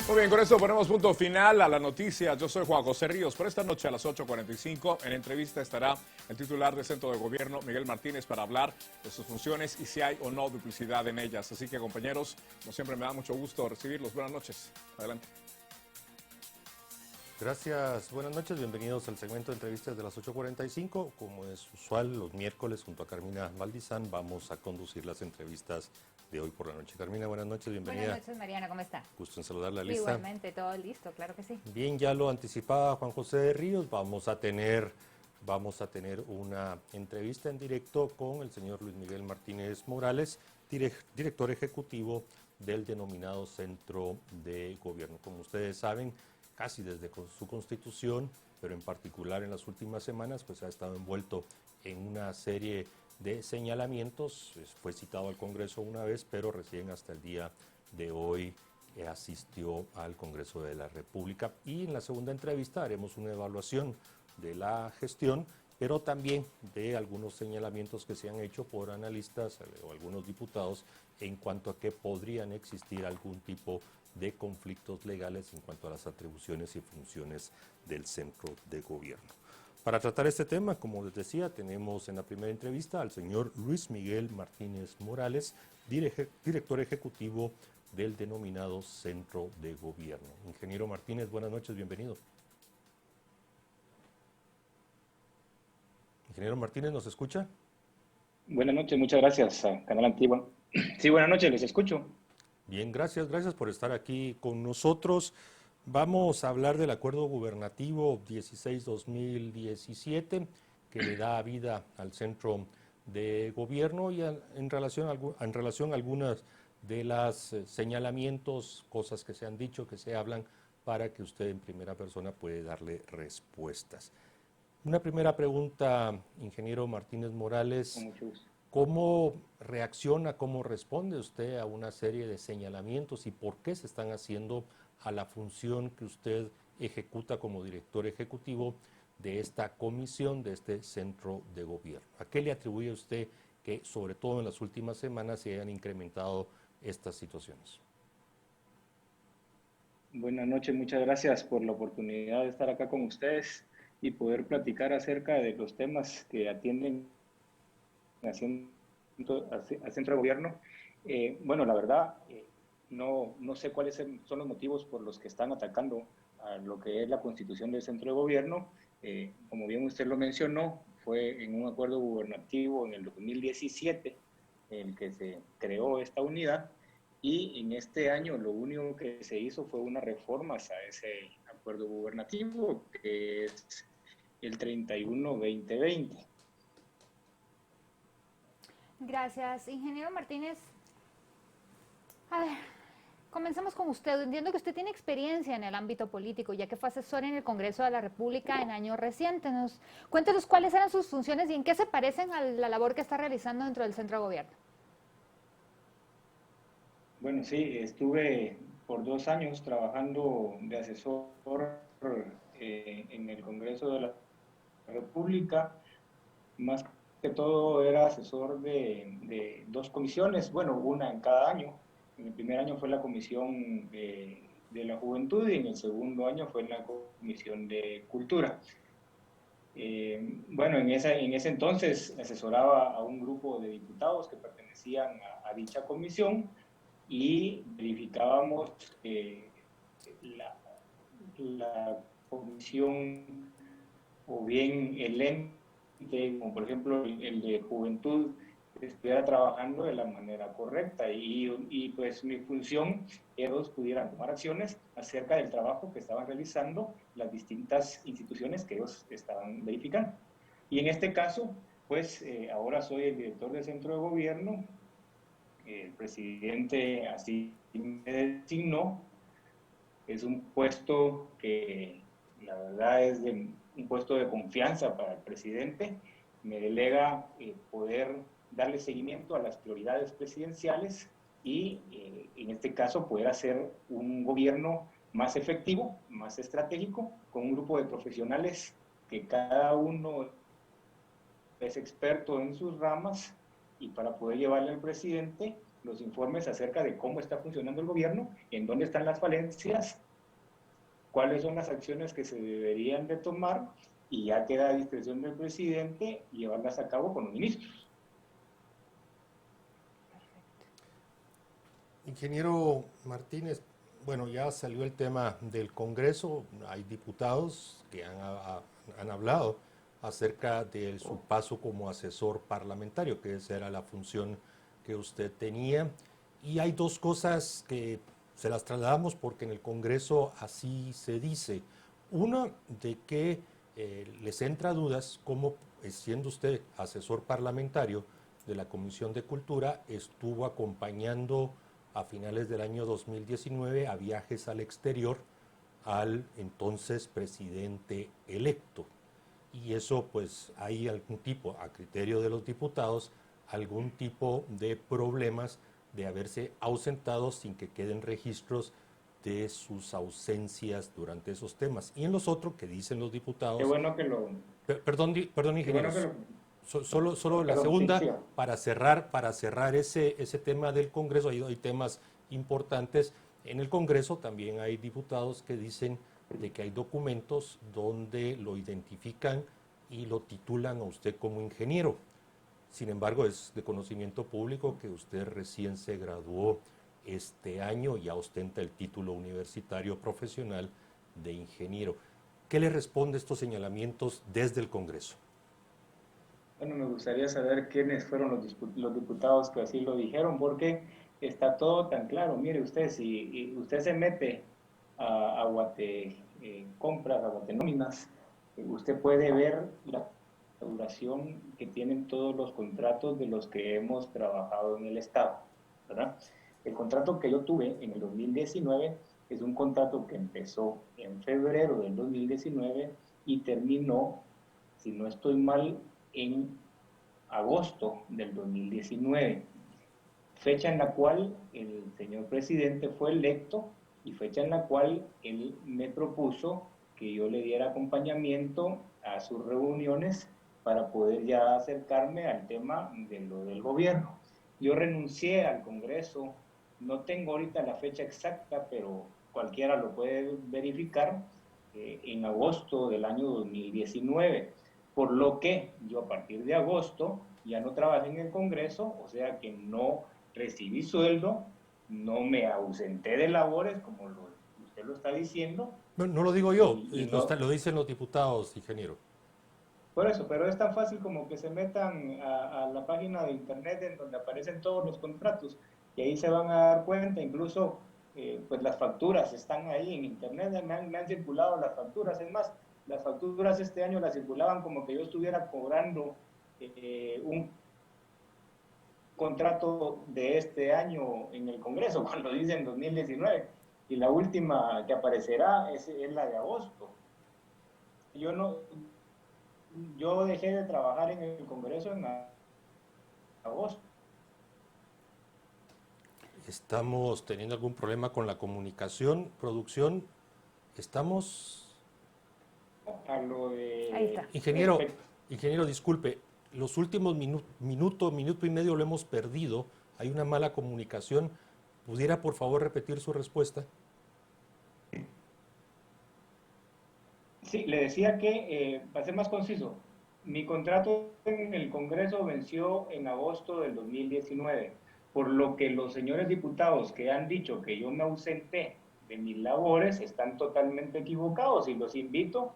Muy bien, con esto ponemos punto final a la noticia. Yo soy Juan José Ríos. Por esta noche a las 8:45 en entrevista estará el titular del Centro de Gobierno, Miguel Martínez, para hablar de sus funciones y si hay o no duplicidad en ellas. Así que, compañeros, como siempre me da mucho gusto recibirlos. Buenas noches. Adelante. Gracias, buenas noches, bienvenidos al segmento de entrevistas de las 8:45. Como es usual, los miércoles junto a Carmina Valdizán vamos a conducir las entrevistas de hoy por la noche. Carmina, buenas noches, bienvenida. Buenas noches, Mariana, ¿cómo está? Gusto en saludarla, lista. Igualmente, todo listo, claro que sí. Bien, ya lo anticipaba Juan José de Ríos, vamos a tener una entrevista en directo con el señor Luis Miguel Martínez Morales, director ejecutivo del denominado Centro de Gobierno. Como ustedes saben, casi desde su constitución, pero en particular en las últimas semanas, pues ha estado envuelto en una serie de señalamientos. Fue citado al Congreso una vez, pero recién hasta el día de hoy asistió al Congreso de la República. Y en la segunda entrevista haremos una evaluación de la gestión, pero también de algunos señalamientos que se han hecho por analistas o algunos diputados en cuanto a que podrían existir algún tipo de conflictos legales en cuanto a las atribuciones y funciones del Centro de Gobierno. Para tratar este tema, como les decía, tenemos en la primera entrevista al señor Luis Miguel Martínez Morales, director ejecutivo del denominado Centro de Gobierno. Ingeniero Martínez, buenas noches, bienvenido. Ingeniero Martínez, ¿nos escucha? Buenas noches, muchas gracias a Canal Antigua. Sí, buenas noches, les escucho. Bien, gracias por estar aquí con nosotros. Vamos a hablar del acuerdo gubernativo 16-2017 que le da vida al Centro de Gobierno y en relación a algunas de las señalamientos, cosas que se han dicho, que se hablan, para que usted en primera persona puede darle respuestas. Una primera pregunta, ingeniero Martínez Morales. Con mucho gusto. ¿Cómo reacciona, cómo responde usted a una serie de señalamientos y por qué se están haciendo a la función que usted ejecuta como director ejecutivo de esta comisión, de este Centro de Gobierno? ¿A qué le atribuye usted que, sobre todo en las últimas semanas, se hayan incrementado estas situaciones? Buenas noches, muchas gracias por la oportunidad de estar acá con ustedes y poder platicar acerca de los temas que atienden al Centro de Gobierno. Bueno, la verdad, no sé cuáles son los motivos por los que están atacando a lo que es la constitución del Centro de Gobierno. Como bien usted lo mencionó, fue en un acuerdo gubernativo en el 2017 en el que se creó esta unidad, y en este año lo único que se hizo fue unas reformas a ese acuerdo gubernativo, que es el 31-2020. Gracias, ingeniero Martínez. A ver, comencemos con usted. Entiendo que usted tiene experiencia en el ámbito político, ya que fue asesor en el Congreso de la República en años recientes. Cuéntenos cuáles eran sus funciones y en qué se parecen a la labor que está realizando dentro del Centro de Gobierno. Bueno, sí, estuve por 2 años trabajando de asesor en el Congreso de la República. Más que todo era asesor de 2 comisiones, bueno, una en cada año. En el primer año fue la Comisión de la Juventud y en el segundo año fue la Comisión de Cultura. Bueno, en ese entonces asesoraba a un grupo de diputados que pertenecían a dicha comisión y verificábamos la comisión o bien el ente, como por ejemplo el de juventud, estuviera trabajando de la manera correcta y pues mi función era que ellos pudieran tomar acciones acerca del trabajo que estaban realizando las distintas instituciones que ellos estaban verificando. Y en este caso, pues ahora soy el director del Centro de Gobierno. El presidente así me designó. Es un puesto que la verdad es un puesto de confianza para el presidente. Me delega poder darle seguimiento a las prioridades presidenciales y en este caso poder hacer un gobierno más efectivo, más estratégico, con un grupo de profesionales que cada uno es experto en sus ramas, y para poder llevarle al presidente los informes acerca de cómo está funcionando el gobierno, en dónde están las falencias, cuáles son las acciones que se deberían de tomar, y ya queda a discreción del presidente llevarlas a cabo con los ministros. Ingeniero Martínez, bueno, ya salió el tema del Congreso, hay diputados que han hablado acerca de su paso como asesor parlamentario, que esa era la función que usted tenía, y hay dos cosas que se las trasladamos porque en el Congreso así se dice. Una, de que les entra dudas cómo, siendo usted asesor parlamentario de la Comisión de Cultura, estuvo acompañando a finales del año 2019 a viajes al exterior al entonces presidente electo. Y eso, pues, hay algún tipo, a criterio de los diputados, algún tipo de problemas de haberse ausentado sin que queden registros de sus ausencias durante esos temas. Y en los otros que dicen los diputados... Qué bueno que lo... Perdón, ingeniero. Bueno Solo la segunda, para cerrar ese tema del Congreso, hay temas importantes. En el Congreso también hay diputados que dicen de que hay documentos donde lo identifican y lo titulan a usted como ingeniero. Sin embargo, es de conocimiento público que usted recién se graduó este año y ya ostenta el título universitario profesional de ingeniero. ¿Qué le responde a estos señalamientos desde el Congreso? Bueno, me gustaría saber quiénes fueron los diputados que así lo dijeron, porque está todo tan claro. Mire usted, si usted se mete a Guate Compras, a Guate Nóminas, usted puede ver la duración que tienen todos los contratos de los que hemos trabajado en el Estado, ¿verdad? El contrato que yo tuve en el 2019 es un contrato que empezó en febrero del 2019 y terminó, si no estoy mal, en agosto del 2019, fecha en la cual el señor presidente fue electo y fecha en la cual él me propuso que yo le diera acompañamiento a sus reuniones para poder ya acercarme al tema de lo del gobierno. Yo renuncié al Congreso, no tengo ahorita la fecha exacta, pero cualquiera lo puede verificar, en agosto del año 2019. Por lo que yo a partir de agosto ya no trabajé en el Congreso, o sea que no recibí sueldo, no me ausenté de labores, como usted lo está diciendo. No lo digo yo, No, lo dicen los diputados, ingeniero. por eso, pero es tan fácil como que se metan a la página de internet en donde aparecen todos los contratos y ahí se van a dar cuenta, incluso pues las facturas están ahí en internet, me han circulado las facturas, es más, las facturas este año las circulaban como que yo estuviera cobrando un contrato de este año en el Congreso, cuando dicen 2019, y la última que aparecerá es la de agosto. Yo dejé de trabajar en el Congreso en agosto. Estamos teniendo algún problema con la comunicación, producción. Estamos... A lo de... Ahí está. Ingeniero, disculpe, los últimos minuto y medio lo hemos perdido. Hay una mala comunicación. ¿Pudiera, por favor, repetir su respuesta? Sí, le decía que, para ser más conciso, mi contrato en el Congreso venció en agosto del 2019, por lo que los señores diputados que han dicho que yo me ausenté de mis labores están totalmente equivocados y los invito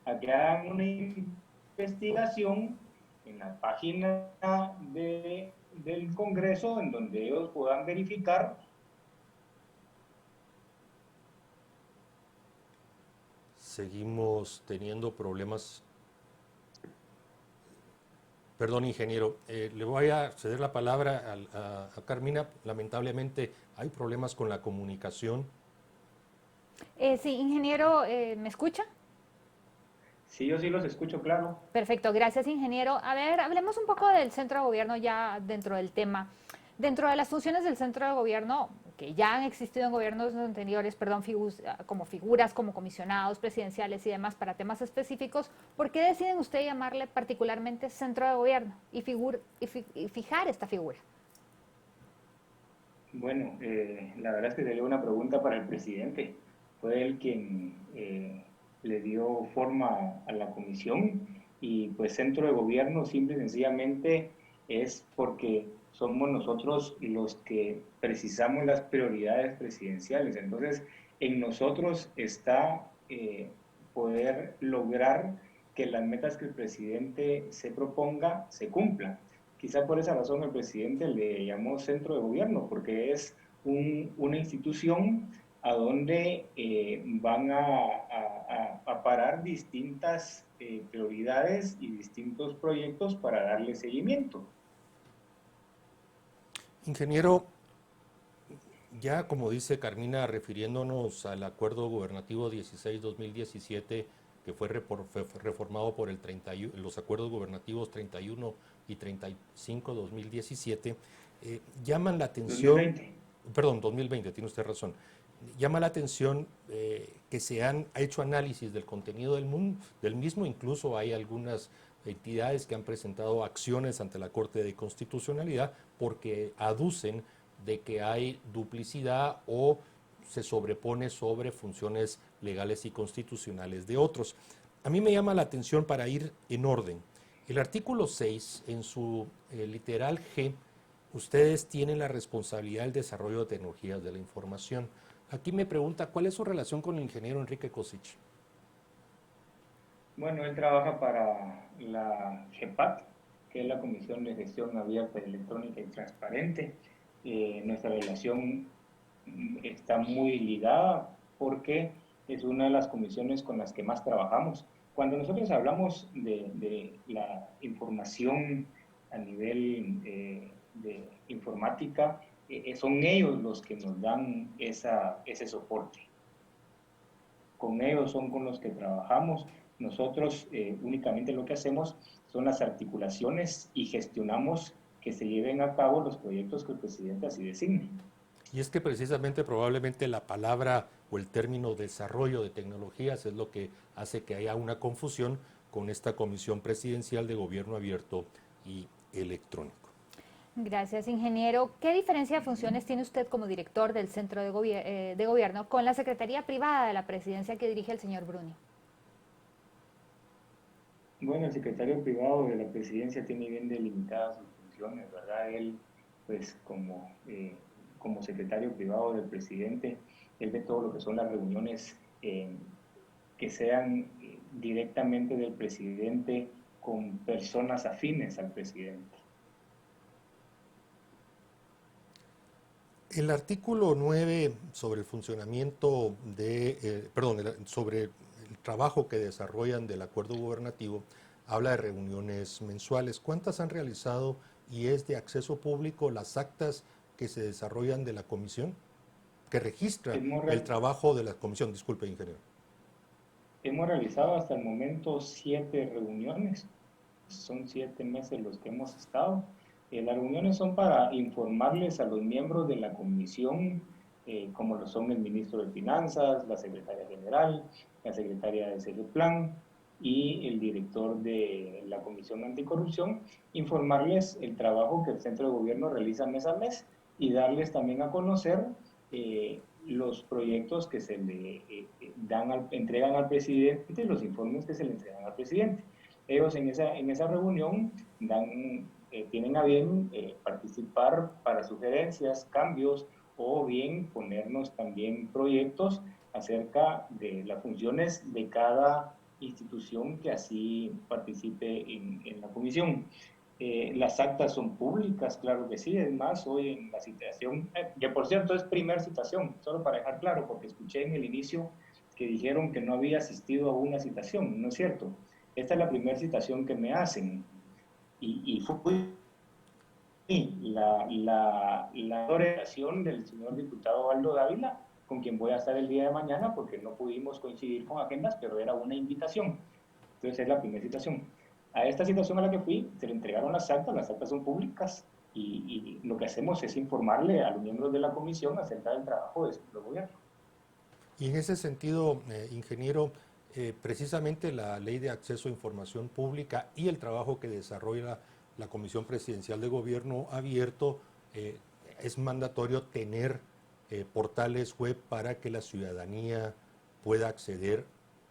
a que hagan una investigación en la página del Congreso en donde ellos puedan verificar. Seguimos teniendo problemas. Perdón, ingeniero, le voy a ceder la palabra a Carmina. Lamentablemente hay problemas con la comunicación. Sí, ingeniero, ¿me escucha? Sí, yo sí los escucho, claro. Perfecto, gracias, ingeniero. A ver, hablemos un poco del centro de gobierno ya dentro del tema. Dentro de las funciones del centro de gobierno, que ya han existido en gobiernos anteriores, como figuras, como comisionados presidenciales y demás para temas específicos, ¿por qué deciden usted llamarle particularmente centro de gobierno y fijar esta figura? Bueno, la verdad es que sería una pregunta para el presidente. Fue él quien le dio forma a la comisión y pues centro de gobierno simple y sencillamente es porque somos nosotros los que precisamos las prioridades presidenciales. Entonces, en nosotros está poder lograr que las metas que el presidente se proponga se cumplan. Quizá por esa razón el presidente le llamó centro de gobierno, porque es una institución a donde van a parar distintas prioridades y distintos proyectos para darle seguimiento. Ingeniero, ya como dice Carmina, refiriéndonos al acuerdo gubernativo 16-2017, que fue reformado por los acuerdos gubernativos 31 y 35-2017, llaman la atención, 2020. perdón, 2020, tiene usted razón, llama la atención que se han hecho análisis del contenido del mismo, incluso hay algunas entidades que han presentado acciones ante la Corte de Constitucionalidad porque aducen de que hay duplicidad o se sobrepone sobre funciones legales y constitucionales de otros. A mí me llama la atención para ir en orden. El artículo 6, en su literal G, ustedes tienen la responsabilidad del desarrollo de tecnologías de la información. Aquí me pregunta, ¿cuál es su relación con el ingeniero Enrique Cosich? Bueno, él trabaja para la GEPAT, que es la Comisión de Gestión Abierta, Electrónica y Transparente. Nuestra relación está muy ligada porque es una de las comisiones con las que más trabajamos. Cuando nosotros hablamos de la información a nivel de informática, son ellos los que nos dan ese soporte. Con ellos son con los que trabajamos. Nosotros únicamente lo que hacemos son las articulaciones y gestionamos que se lleven a cabo los proyectos que el presidente así designe. Y es que precisamente probablemente la palabra o el término desarrollo de tecnologías es lo que hace que haya una confusión con esta Comisión Presidencial de Gobierno Abierto y Electrónico. Gracias, ingeniero. ¿Qué diferencia de funciones tiene usted como director del Centro de Gobierno con la Secretaría Privada de la Presidencia que dirige el señor Bruni? Bueno, el secretario privado de la presidencia tiene bien delimitadas sus funciones, ¿verdad? Él, pues como secretario privado del presidente, él ve todo lo que son las reuniones que sean directamente del presidente con personas afines al presidente. El artículo 9 sobre el funcionamiento sobre el trabajo que desarrollan del acuerdo gubernativo habla de reuniones mensuales. ¿Cuántas han realizado y es de acceso público las actas que se desarrollan de la comisión? Que registra el trabajo de la comisión. Disculpe, ingeniero. Hemos realizado hasta el momento 7 reuniones. Son 7 meses los que hemos estado. Las reuniones son para informarles a los miembros de la comisión, como lo son el ministro de Finanzas, la secretaria general, la secretaria de Sereplan y el director de la Comisión Anticorrupción, informarles el trabajo que el Centro de Gobierno realiza mes a mes y darles también a conocer los proyectos que se le entregan al presidente, los informes que se le entregan al presidente. Ellos en esa reunión tienen a bien participar para sugerencias, cambios o bien ponernos también proyectos acerca de las funciones de cada institución que así participe en la comisión. Las actas son públicas, claro que sí, es más, hoy en la citación, que por cierto es primera citación, solo para dejar claro, porque escuché en el inicio que dijeron que no había asistido a una citación, no es cierto. Esta es la primera citación que me hacen y fue la oración del señor diputado Aldo Dávila, con quien voy a estar el día de mañana, porque no pudimos coincidir con agendas, pero era una invitación. Entonces es la primera citación. A esta citación a la que fui, se le entregaron las actas son públicas, y lo que hacemos es informarle a los miembros de la comisión acerca del trabajo del gobierno. Y en ese sentido, ingeniero, precisamente la Ley de Acceso a Información Pública y el trabajo que desarrolla la Comisión Presidencial de Gobierno Abierto es mandatorio tener portales web para que la ciudadanía pueda acceder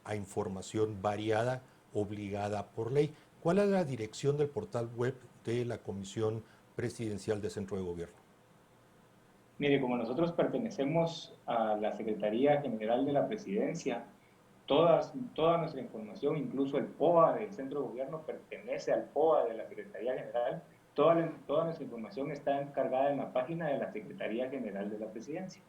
a información variada, obligada por ley. ¿Cuál es la dirección del portal web de la Comisión Presidencial de Centro de Gobierno? Mire, como nosotros pertenecemos a la Secretaría General de la Presidencia, toda nuestra información, incluso el POA del Centro de Gobierno pertenece al POA de la Secretaría General. Toda nuestra información está encargada en la página de la Secretaría General de la Presidencia.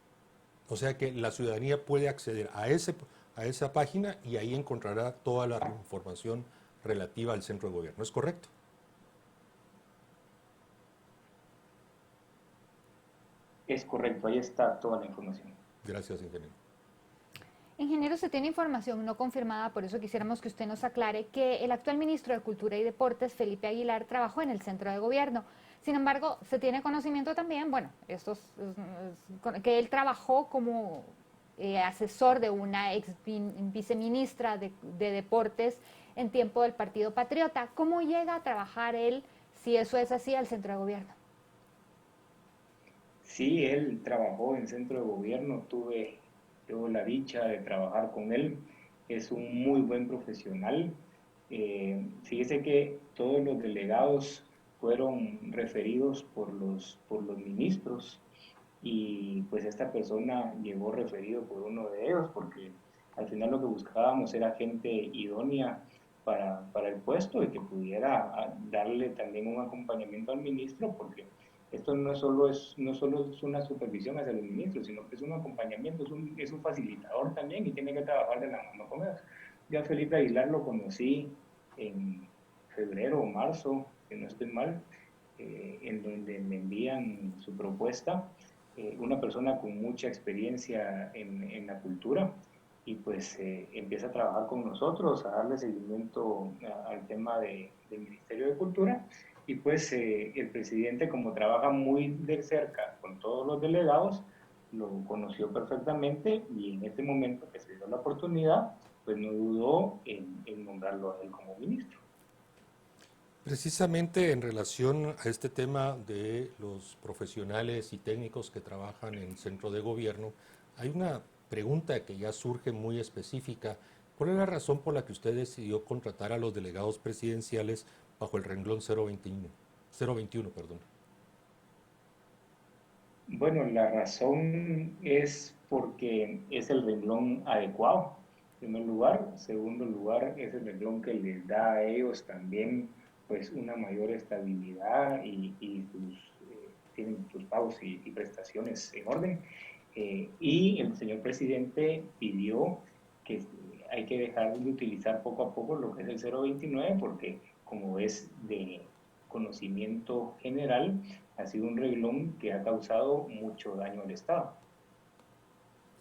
O sea que la ciudadanía puede acceder a esa página y ahí encontrará toda la información relativa al Centro de Gobierno. ¿Es correcto? Es correcto, ahí está toda la información. Gracias, ingeniero. Ingeniero, se tiene información no confirmada, por eso quisiéramos que usted nos aclare que el actual ministro de Cultura y Deportes, Felipe Aguilar, trabajó en el Centro de Gobierno. Sin embargo, se tiene conocimiento también, bueno, que él trabajó como asesor de una ex viceministra de Deportes en tiempo del Partido Patriota. ¿Cómo llega a trabajar él, si eso es así, al Centro de Gobierno? Sí, él trabajó en Centro de Gobierno, tuve la dicha de trabajar con él, es un muy buen profesional. Fíjese que todos los delegados fueron referidos por los ministros y pues esta persona llegó referido por uno de ellos porque al final lo que buscábamos era gente idónea para el puesto y que pudiera darle también un acompañamiento al ministro, porque esto no solo es una supervisión hacia los ministros, sino que es un acompañamiento, es un facilitador también y tiene que trabajar de la mano con ellos. Ya Felipe Aguilar lo conocí en febrero o marzo, que no estoy mal, en donde me envían su propuesta, una persona con mucha experiencia en la cultura, y pues empieza a trabajar con nosotros, a darle seguimiento al tema del Ministerio de Cultura, y pues el presidente, como trabaja muy de cerca con todos los delegados, lo conoció perfectamente, y en este momento que se dio la oportunidad, pues no dudó en nombrarlo a él como ministro. Precisamente en relación a este tema de los profesionales y técnicos que trabajan en Centro de Gobierno, hay una pregunta que ya surge muy específica. ¿Cuál es la razón por la que usted decidió contratar a los delegados presidenciales bajo el renglón 021, perdón? Bueno, la razón es porque es el renglón adecuado, en primer lugar. En segundo lugar, es el renglón que les da a ellos también pues una mayor estabilidad y tienen sus pagos y prestaciones en orden. Y el señor presidente pidió que hay que dejar de utilizar poco a poco lo que es el 029, porque como es de conocimiento general, ha sido un reglón que ha causado mucho daño al Estado.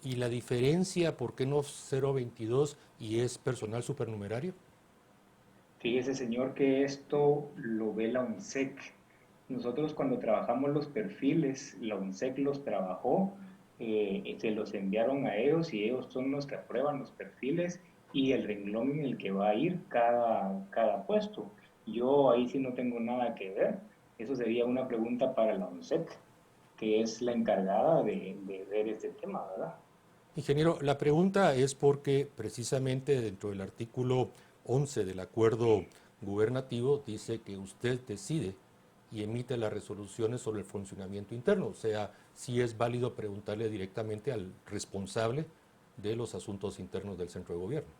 ¿Y la diferencia, por qué no 022 y es personal supernumerario? Fíjese, señor, que esto lo ve la ONSEC. Nosotros cuando trabajamos los perfiles, la ONSEC los trabajó, se los enviaron a ellos y ellos son los que aprueban los perfiles y el renglón en el que va a ir cada puesto. Yo ahí sí no tengo nada que ver. Eso sería una pregunta para la ONSEC, que es la encargada de ver este tema, ¿verdad? Ingeniero, la pregunta es porque precisamente dentro del artículo 11 del acuerdo gubernativo dice que usted decide y emite las resoluciones sobre el funcionamiento interno. O sea, sí es válido preguntarle directamente al responsable de los asuntos internos del Centro de Gobierno.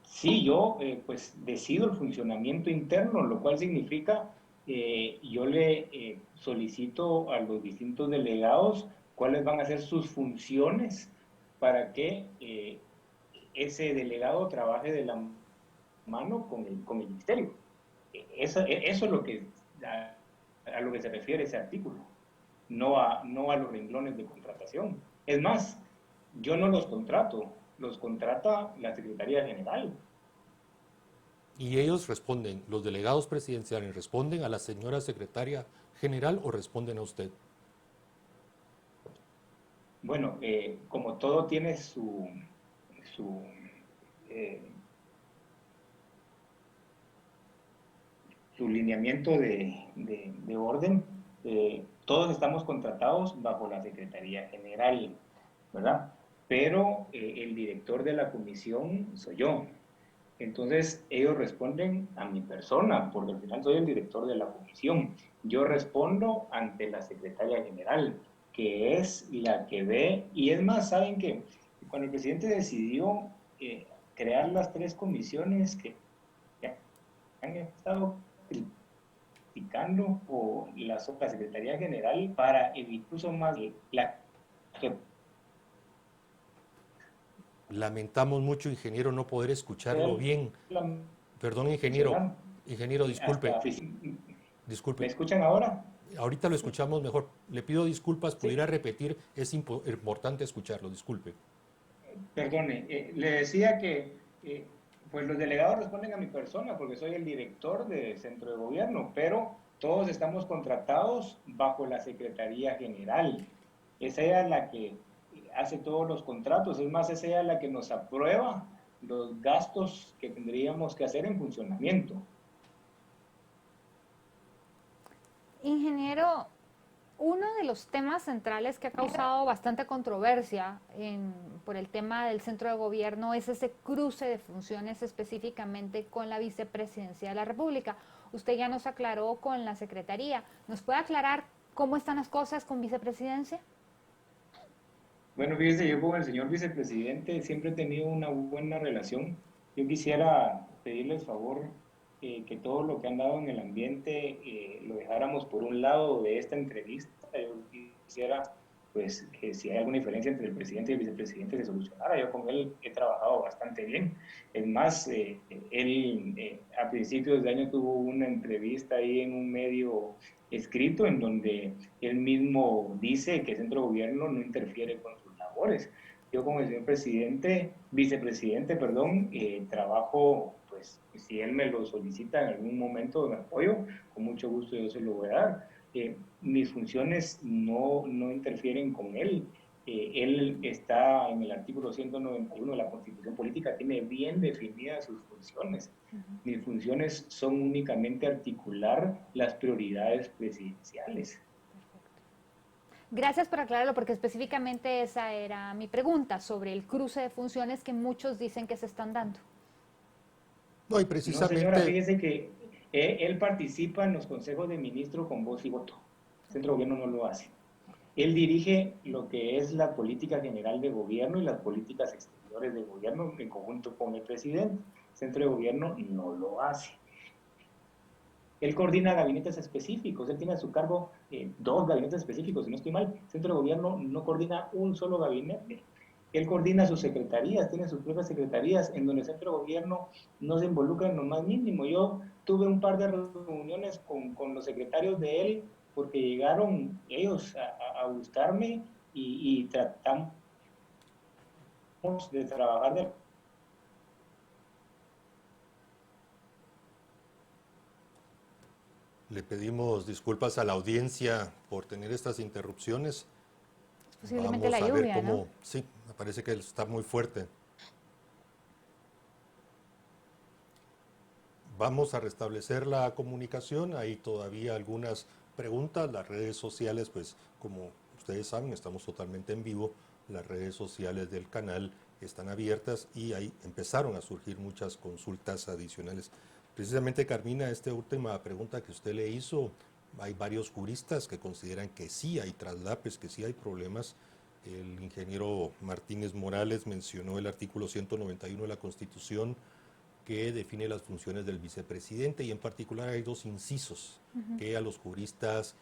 Sí, yo pues decido el funcionamiento interno, lo cual significa yo le solicito a los distintos delegados cuáles van a ser sus funciones para que ese delegado trabaje de la mano con el ministerio. Eso es lo que a lo que se refiere ese artículo, no a los renglones de contratación. Es más, yo no los contrato, los contrata la Secretaría General. Y ellos responden, los delegados presidenciales responden a la señora secretaria general o responden a usted. Bueno, como todo tiene su, eh, su lineamiento de orden, todos estamos contratados bajo la Secretaría General, ¿verdad? Pero el director de la comisión soy yo. Entonces, ellos responden a mi persona, porque al final soy el director de la comisión. Yo respondo ante la secretaria general, que es la que ve, y es más, saben que cuando el presidente decidió crear las 3 comisiones que han estado criticando o la Secretaría General para evitar más la que... Lamentamos mucho, ingeniero, no poder escucharlo bien. Perdón, ingeniero. Ingeniero, disculpe. ¿Me Disculpe. escuchan ahora? Ahorita lo escuchamos mejor. Le pido disculpas, pudiera repetir, es importante escucharlo, disculpe. Perdone, le decía que pues los delegados responden a mi persona porque soy el director del centro de gobierno, pero todos estamos contratados bajo la Secretaría General. Es ella la que hace todos los contratos, es más, es ella la que nos aprueba los gastos que tendríamos que hacer en funcionamiento. Ingeniero, uno de los temas centrales que ha causado bastante controversia por el tema del centro de gobierno es ese cruce de funciones específicamente con la vicepresidencia de la República. Usted ya nos aclaró con la Secretaría. ¿Nos puede aclarar cómo están las cosas con vicepresidencia? Bueno, fíjese, yo con el señor vicepresidente siempre he tenido una buena relación. Yo quisiera pedirles favor que todo lo que han dado en el ambiente lo dejáramos por un lado de esta entrevista. Yo quisiera, pues, que si hay alguna diferencia entre el presidente y el vicepresidente se solucionara. Yo con él he trabajado bastante bien. Es más, él a principios de año tuvo una entrevista ahí en un medio escrito en donde él mismo dice que el centro de gobierno no interfiere con sus labores. Yo como el señor vicepresidente, perdón, trabajo, pues si él me lo solicita en algún momento de apoyo, con mucho gusto yo se lo voy a dar. Mis funciones no interfieren con él. Él está en el artículo 191 de la Constitución Política, tiene bien definidas sus funciones. Mis funciones son únicamente articular las prioridades presidenciales. Gracias por aclararlo, porque específicamente esa era mi pregunta sobre el cruce de funciones que muchos dicen que se están dando. No, y precisamente... No, señora, fíjese que él participa en los consejos de ministros con voz y voto. El centro de gobierno no lo hace. Él dirige lo que es la política general de gobierno y las políticas exteriores de gobierno en conjunto con el presidente. El centro de gobierno no lo hace. Él coordina gabinetes específicos, él tiene a su cargo 2 gabinetes específicos, si no estoy mal. El centro de gobierno no coordina un solo gabinete. Él coordina sus secretarías, tiene sus propias secretarías, en donde el centro de gobierno no se involucra en lo más mínimo. Yo tuve un par de reuniones con los secretarios de él, porque llegaron ellos a buscarme y tratamos de trabajar de... Le pedimos disculpas a la audiencia por tener estas interrupciones. Posiblemente Vamos la a ver lluvia, cómo... ¿no? Sí, me parece que está muy fuerte. Vamos a restablecer la comunicación. Hay todavía algunas preguntas. Las redes sociales, pues como ustedes saben, estamos totalmente en vivo. Las redes sociales del canal están abiertas y ahí empezaron a surgir muchas consultas adicionales. Precisamente, Carmina, esta última pregunta que usted le hizo, hay varios juristas que consideran que sí hay traslapes, que sí hay problemas. El ingeniero Martínez Morales mencionó el artículo 191 de la Constitución, que define las funciones del vicepresidente, y en particular hay 2 incisos que a los juristas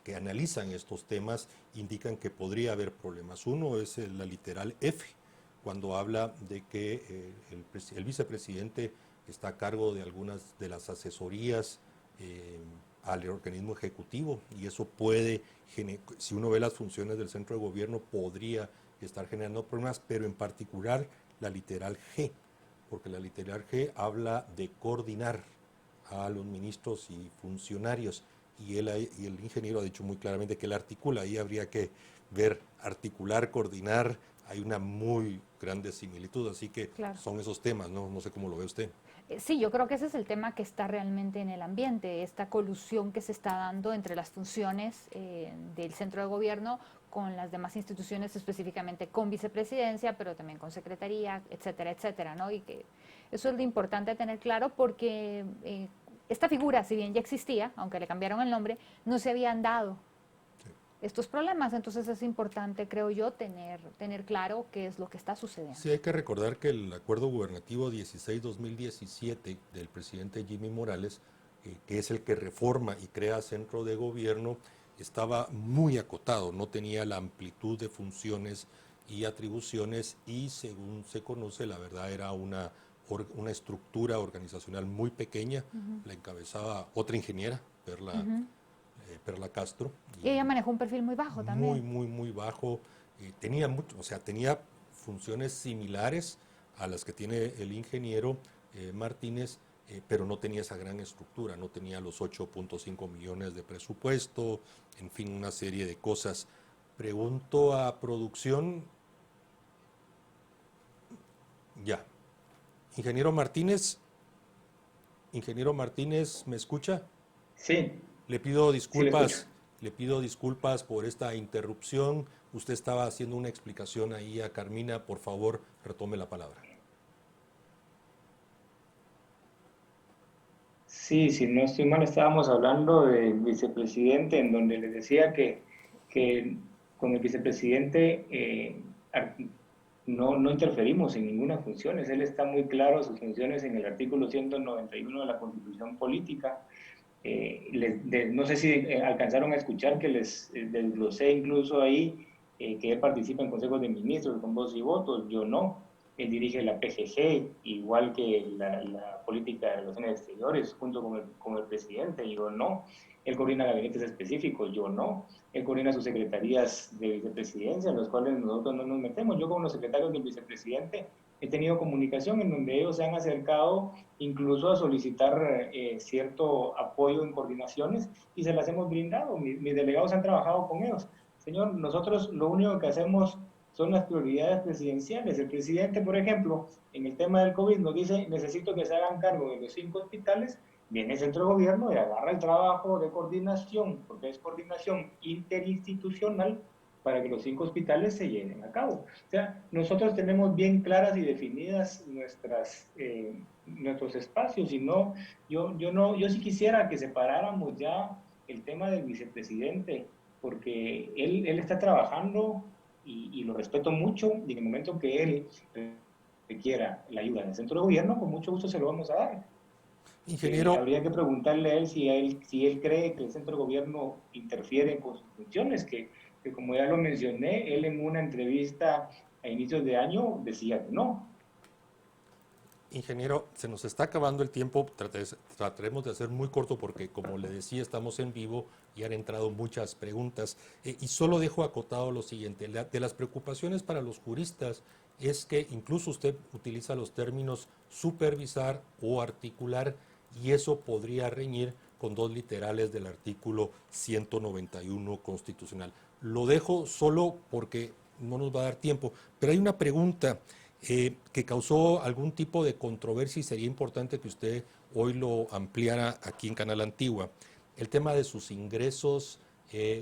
que analizan estos temas indican que podría haber problemas. Uno es la literal F, cuando habla de que el vicepresidente está a cargo de algunas de las asesorías al organismo ejecutivo, y eso puede, si uno ve las funciones del centro de gobierno, podría estar generando problemas, pero en particular la literal G, porque la literal G habla de coordinar a los ministros y funcionarios, y el ingeniero ha dicho muy claramente que él articula. Ahí habría que ver articular, coordinar. Hay una muy grandes similitudes, así que Claro. son esos temas, ¿no? No sé cómo lo ve usted. Sí, yo creo que ese es el tema que está realmente en el ambiente, esta colusión que se está dando entre las funciones del centro de gobierno con las demás instituciones, específicamente con vicepresidencia, pero también con secretaría, etcétera, etcétera, ¿no? Y que eso es lo importante tener claro porque esta figura, si bien ya existía, aunque le cambiaron el nombre, no se habían dado estos problemas, entonces es importante, creo yo, tener claro qué es lo que está sucediendo. Sí, hay que recordar que el acuerdo gubernativo 16-2017 del presidente Jimmy Morales, que es el que reforma y crea centro de gobierno, estaba muy acotado, no tenía la amplitud de funciones y atribuciones y según se conoce, la verdad era una estructura organizacional muy pequeña, la encabezaba otra ingeniera, Perla Castro. Y ella manejó un perfil muy bajo también. Muy bajo. Tenía mucho, o sea, tenía funciones similares a las que tiene el ingeniero Martínez, pero no tenía esa gran estructura, no tenía los 8.5 millones de presupuesto, en fin, una serie de cosas. Pregunto a producción, ya. Ingeniero Martínez, ¿me escucha? Sí, Le pido sí le escucho. disculpas, le pido disculpas por esta interrupción. Usted estaba haciendo una explicación ahí a Carmina. Por favor, retome la palabra. Sí, si no estoy mal, estábamos hablando del vicepresidente, en donde les decía que con el vicepresidente no interferimos en ninguna función. Él está muy claro sus funciones en el artículo 191 de la Constitución Política. No sé si alcanzaron a escuchar que les desglosé incluso ahí que él participa en consejos de ministros con voz y voto. Yo no. Él dirige la PGG, igual que la política de relaciones exteriores, junto con el presidente. Yo no. Él coordina gabinetes específicos. Yo no. Él coordina sus secretarías de vicepresidencia, en los cuales nosotros no nos metemos. Yo, como los secretarios del vicepresidente, he tenido comunicación en donde ellos se han acercado incluso a solicitar cierto apoyo en coordinaciones y se las hemos brindado. Mis delegados han trabajado con ellos. Señor, nosotros lo único que hacemos son las prioridades presidenciales. El presidente, por ejemplo, en el tema del COVID nos dice, necesito que se hagan cargo de los 5 hospitales, viene el centro de gobierno y agarra el trabajo de coordinación, porque es coordinación interinstitucional, para que los 5 hospitales se lleven a cabo. O sea, nosotros tenemos bien claras y definidas nuestros espacios, y no, yo sí quisiera que separáramos ya el tema del vicepresidente, porque él está trabajando y lo respeto mucho, y en el momento que él requiera la ayuda del centro de gobierno, con mucho gusto se lo vamos a dar. Ingeniero, Habría que preguntarle a él si él cree que el centro de gobierno interfiere con sus funciones, que como ya lo mencioné, él en una entrevista a inicios de año decía que no. ingeniero, se nos está acabando el tiempo. Trataremos de hacer muy corto porque, como le decía, estamos en vivo y han entrado muchas preguntas. Y solo dejo acotado lo siguiente. De las preocupaciones para los juristas es que incluso usted utiliza los términos supervisar o articular, y eso podría reñir con 2 literales del artículo 191 constitucional. Lo dejo solo porque no nos va a dar tiempo, pero hay una pregunta que causó algún tipo de controversia y sería importante que usted hoy lo ampliara aquí en Canal Antigua. El tema de sus ingresos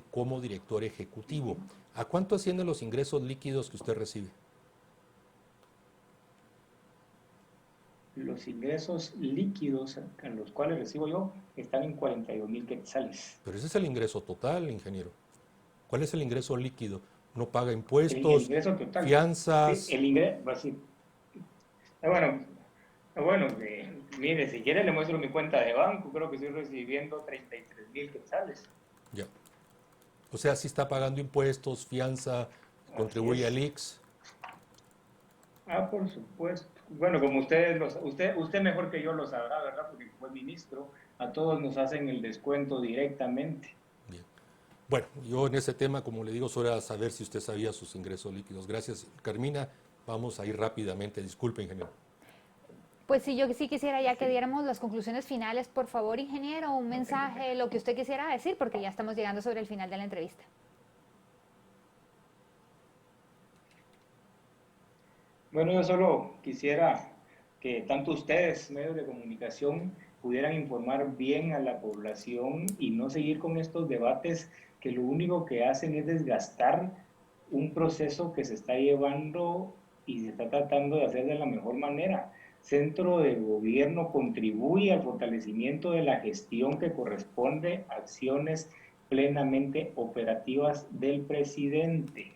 como director ejecutivo. ¿A cuánto ascienden los ingresos líquidos que usted recibe? Los ingresos líquidos a los cuales recibo yo están en 42,000 quetzales. Pero ese es el ingreso total, ingeniero. ¿Cuál es el ingreso líquido? ¿No paga El impuestos, ingreso total. fianzas? Sí, el ingreso, pues sí. Bueno, mire, si quiere le muestro mi cuenta de banco, creo que estoy recibiendo 33,000 quetzales. Ya. O sea, si está pagando impuestos, fianza, contribuye al IX. Por supuesto. Bueno, como usted mejor que yo lo sabrá, ¿verdad? Porque como es ministro, a todos nos hacen el descuento directamente. Bien. Bueno, yo en ese tema, como le digo, solo era saber si usted sabía sus ingresos líquidos. Gracias, Carmina. Vamos a ir rápidamente. Disculpe, ingeniero. Pues sí, yo sí quisiera ya que diéramos las conclusiones finales, por favor, ingeniero, un mensaje, lo que usted quisiera decir, porque ya estamos llegando sobre el final de la entrevista. Bueno, yo solo quisiera que tanto ustedes, medios de comunicación, pudieran informar bien a la población y no seguir con estos debates que lo único que hacen es desgastar un proceso que se está llevando y se está tratando de hacer de la mejor manera. Centro de Gobierno contribuye al fortalecimiento de la gestión que corresponde a acciones plenamente operativas del presidente,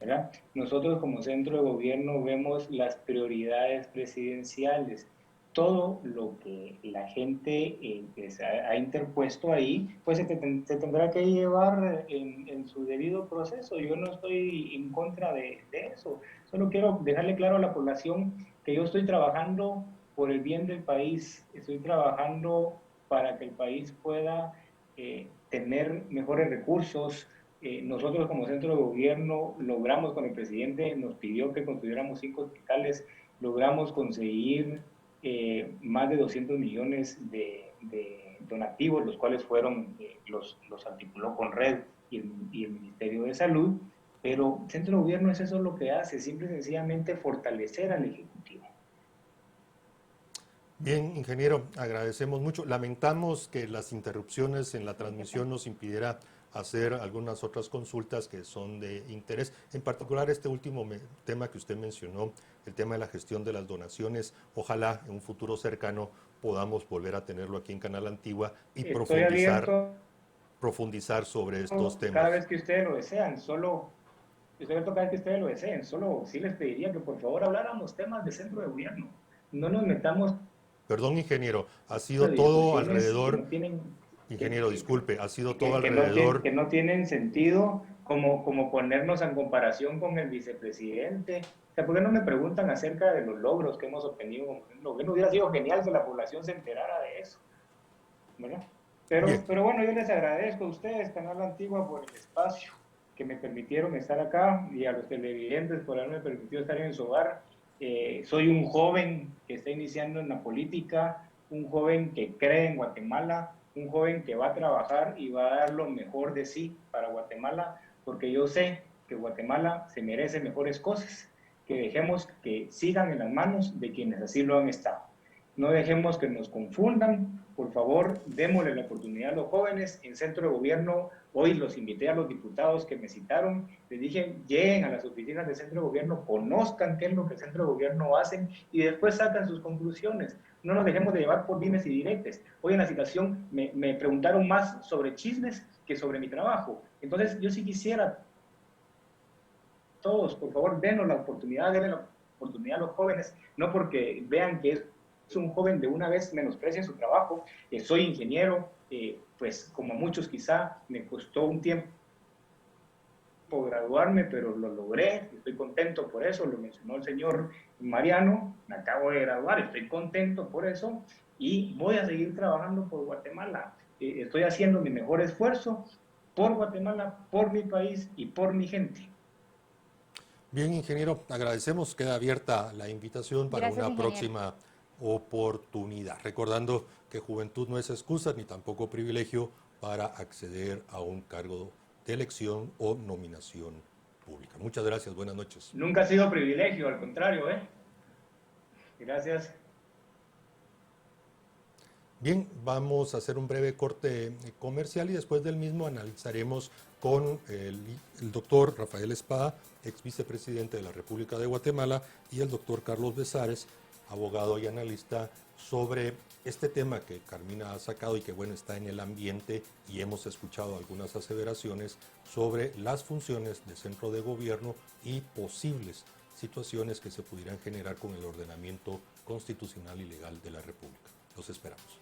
¿verdad? Nosotros como centro de gobierno vemos las prioridades presidenciales. Todo lo que la gente ha interpuesto ahí, pues se tendrá que llevar en su debido proceso. Yo no estoy en contra de eso. Solo quiero dejarle claro a la población que yo estoy trabajando por el bien del país. Estoy trabajando para que el país pueda tener mejores recursos. Nosotros como centro de gobierno logramos, con el presidente nos pidió que construyéramos 5 hospitales, logramos conseguir más de 200 millones de donativos, los cuales fueron, los articuló con Red y el Ministerio de Salud, pero el centro de gobierno es eso lo que hace, simple y sencillamente fortalecer al Ejecutivo. Bien, ingeniero, agradecemos mucho. Lamentamos que las interrupciones en la transmisión nos impidiera hacer algunas otras consultas que son de interés. En particular, este último tema que usted mencionó, el tema de la gestión de las donaciones. Ojalá en un futuro cercano podamos volver a tenerlo aquí en Canal Antigua y profundizar sobre estos temas. Cada vez que ustedes lo desean, solo sí les pediría que por favor habláramos temas de centro de gobierno. No nos metamos. Perdón, ingeniero, ha sido todo alrededor. No tienen, ingeniero, disculpe, ha sido todo alrededor. Que no tienen sentido, como ponernos en comparación con el vicepresidente. O sea, ¿por qué no me preguntan acerca de los logros que hemos obtenido? Lo que no hubiera sido genial que la población se enterara de eso, ¿verdad? Pero bueno, yo les agradezco a ustedes, Canal Antigua, por el espacio que me permitieron estar acá y a los televidentes por haberme permitido estar en su hogar. Soy un joven que está iniciando en la política, un joven que cree en Guatemala, un joven que va a trabajar y va a dar lo mejor de sí para Guatemala, porque yo sé que Guatemala se merece mejores cosas, que dejemos que sigan en las manos de quienes así lo han estado. No dejemos que nos confundan, por favor, démosle la oportunidad a los jóvenes. En centro de gobierno, hoy los invité a los diputados que me citaron, les dije, lleguen a las oficinas del centro de gobierno, conozcan qué es lo que el centro de gobierno hacen y después sacan sus conclusiones. No nos dejemos de llevar por dimes y diretes. Hoy en la citación me preguntaron más sobre chismes que sobre mi trabajo. Entonces, yo sí quisiera, todos, por favor, denle la oportunidad a los jóvenes, no porque vean que es un joven de una vez menosprecien su trabajo. Soy ingeniero, pues como muchos quizá me costó un tiempo graduarme, pero lo logré, estoy contento por eso, lo mencionó el señor Mariano, me acabo de graduar, estoy contento por eso y voy a seguir trabajando por Guatemala. Estoy haciendo mi mejor esfuerzo por Guatemala, por mi país y por mi gente. Bien, ingeniero, agradecemos, queda abierta la invitación para una próxima oportunidad. Recordando que juventud no es excusa ni tampoco privilegio para acceder a un cargo de elección o nominación pública. Muchas gracias, buenas noches. Nunca ha sido privilegio, al contrario, Gracias. Bien, vamos a hacer un breve corte comercial y después del mismo analizaremos con el doctor Rafael Espada, ex vicepresidente de la República de Guatemala, y el doctor Carlos Besares, abogado y analista, sobre este tema que Carmina ha sacado y que bueno está en el ambiente, y hemos escuchado algunas aseveraciones sobre las funciones de centro de gobierno y posibles situaciones que se pudieran generar con el ordenamiento constitucional y legal de la República. Los esperamos.